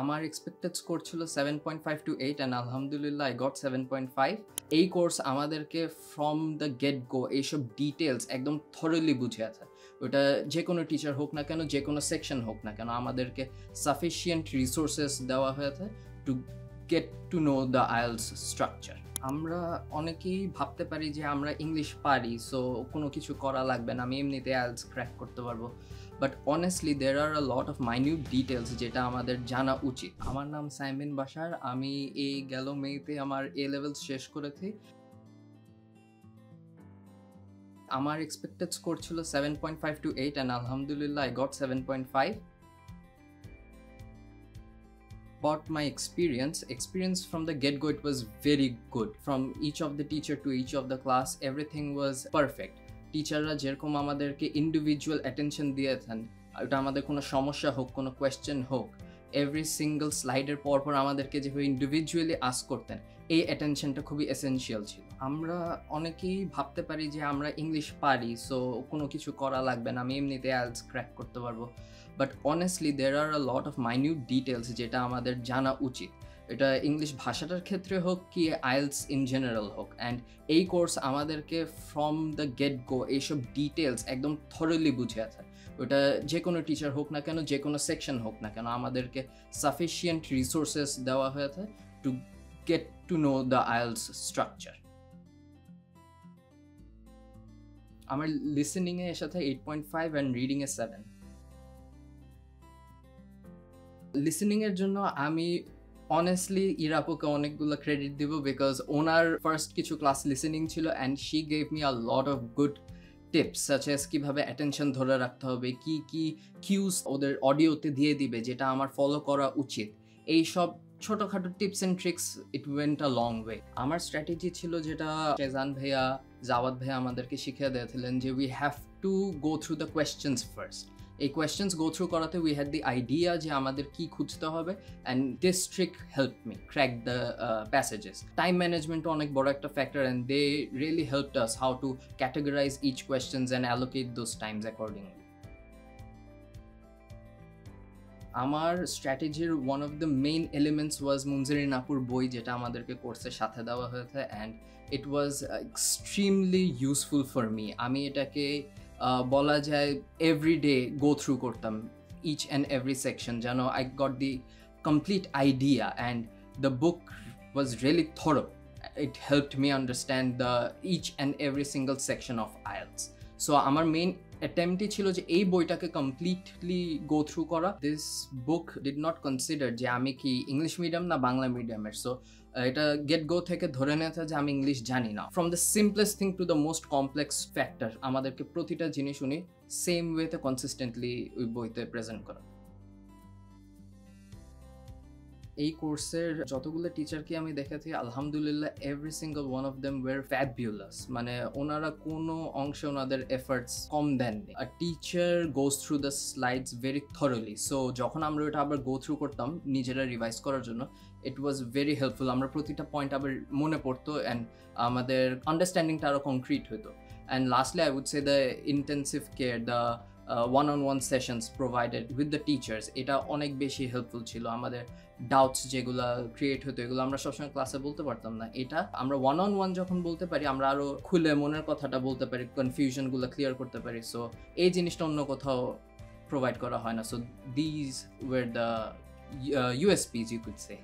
আমার expected score ছিল 7.5 to 8 and আলহামদুলিল্লাহ আই গট 7.5। এই কোর্স আমাদেরকে ফ্রম দ্য গেট গো এইসব ডিটেলস একদম থরলি বুঝিয়েছে। ওটা যে কোনো টিচার হোক না কেন, যে কোনো সেকশন হোক না কেন, আমাদেরকে সাফিসিয়েন্ট রিসোর্সেস দেওয়া হয়েছে to get to know the IELTS structure. আমরা অনেকেই ভাবতে পারি যে আমরা ইংলিশ পারি, সো কোনো কিছু করা লাগবে না, আমি এমনিতে আইএলটিএস ক্র্যাক করতে পারবো। But honestly there are a lot of minute details যেটা আমাদের জানা উচিত। আমার নাম সাইমেন বাশার, আমি এই গেল মেতে আমার এ লেভেলস শেষ করেছি। আমার এক্সপেক্টেড স্কোর ছিল 7.5 to 8 and আলহামদুলিল্লাহ I got 7.5। About my experience from the get-go, it was very good. From each of the teacher to each of the class, everything was perfect. টিচাররা যেরকম আমাদেরকে ইন্ডিভিজুয়াল অ্যাটেনশন দিয়েছেন, ওটা আমাদের কোনো সমস্যা হোক, কোনো কোয়েশ্চেন হোক, এভরি সিঙ্গল স্লাইডের পর আমাদেরকে যেভাবে ইন্ডিভিজুয়ালি আস্ক করতেন, এই অ্যাটেনশনটা খুবই এসেনশিয়াল ছিল। আমরা অনেকেই ভাবতে পারি যে আমরা ইংলিশ পারি, সো কোনো কিছু করা লাগবে না, আমি এমনিতে আইএলটিএস ক্র্যাক করতে পারবো। But honestly there are a lot of minute details যেটা আমাদের জানা উচিত। এটা ইংলিশ ভাষাটার ক্ষেত্রে হোক কি আইএলটিএস ইন জেনারেল হোক। অ্যান্ড এই কোর্স আমাদেরকে ফ্রম দ্য গেট গো এইসব ডিটেলস একদম থরলি বুঝিয়েছে। ওটা যে কোনো টিচার হোক না কেন, যে কোনো সেকশন হোক না কেন, আমাদেরকে সাফিসিয়েন্ট রিসোর্সেস দেওয়া হয়েছে to get to know the IELTS structure. আমার লিসেনিংয়ে এর সাথে 8.5 অ্যান্ড রিডিংয়ে 7। লিসেনিংয়ের জন্য আমি অনেস্টলি ইরাপুকে অনেকগুলো ক্রেডিট দিব, বিকজ ওনার ফার্স্ট কিছু ক্লাস লিসেনিং ছিল and she gave me a lot of good tips, such as কীভাবে অ্যাটেনশন ধরে রাখতে হবে, কি কি কিউজ ওদের অডিওতে দিয়ে দিবে যেটা আমার ফলো করা উচিত, এই সব ছোটোখাটো tips and tricks, it went a long way. আমার স্ট্র্যাটেজি ছিল যেটা শেজান ভাইয়া, জাওয়াদ ভাইয়া আমাদেরকে শিখিয়ে দিয়েছিলেন, যে we have to go through the questions first. এই কোয়েশ্চেন্স গো থ্রু করাতে উই হ্যাড দি আইডিয়া যে আমাদের কি খুঁজতে হবে, and this trick help me crack the passages. Time management অনেক বড় একটা factor, and they really helped us how to categorise each questions and allocate those times accordingly. আমার স্ট্র্যাটেজির one of the main elements was Munzirin আপুর বই, যেটা আমাদেরকে কোর্সের সাথে দেওয়া হয়েছে, and it was extremely useful for me. আমি এটাকে বলা যায় এভরিডে গো থ্রু করতাম ইচ অ্যান্ড এভরি সেকশন, যেন I got the complete idea, and the book was really thorough. It helped me understand the each and every single section of IELTS. So আমার main অ্যাটেম্পটই ছিল যে এই বইটাকে completely go through করা। This book did not consider যে আমি কি ইংলিশ মিডিয়াম না বাংলা মিডিয়ামের, সো এটা গেট গো থেকে ধরে নিয়েছে যে আমি ইংলিশ জানি না। From the simplest thing to the most complex factor, আমাদেরকে প্রতিটা জিনিস উনি সেম ওয়েতে কনসিস্টেন্টলি ওই বইতে প্রেজেন্ট করা। এই কোর্সের যতগুলো টিচারকে আমি দেখেছি, আলহামদুলিল্লাহ every single one of them were fabulous. মানে ওনারা কোনো অংশে ওনাদের এফার্টস কম দেননি। A teacher goes through the slides very thoroughly, so যখন আমরা ওটা আবার গো থ্রু করতাম নিজেরা রিভাইজ করার জন্য, ইট ওয়াজ ভেরি হেল্পফুল। আমরা প্রতিটা পয়েন্ট আবার মনে পড়তো, অ্যান্ড আমাদের আন্ডারস্ট্যান্ডিংটা আরও কনক্রিট হতো। And lastly I would say the intensive care, the one-on-one sessions provided with the teachers, এটা অনেক বেশি হেল্পফুল ছিল। আমাদের ডাউটস যেগুলো ক্রিয়েট হতো, এগুলো আমরা সবসময় ক্লাসে বলতে পারতাম না, এটা আমরা one-on-one যখন বলতে পারি, আমরা আরও খুলে মনের কথাটা বলতে পারি, কনফিউশনগুলো ক্লিয়ার করতে পারি। সো এই জিনিসটা অন্য কোথাও প্রোভাইড করা হয় না। So these war the USPs you could say.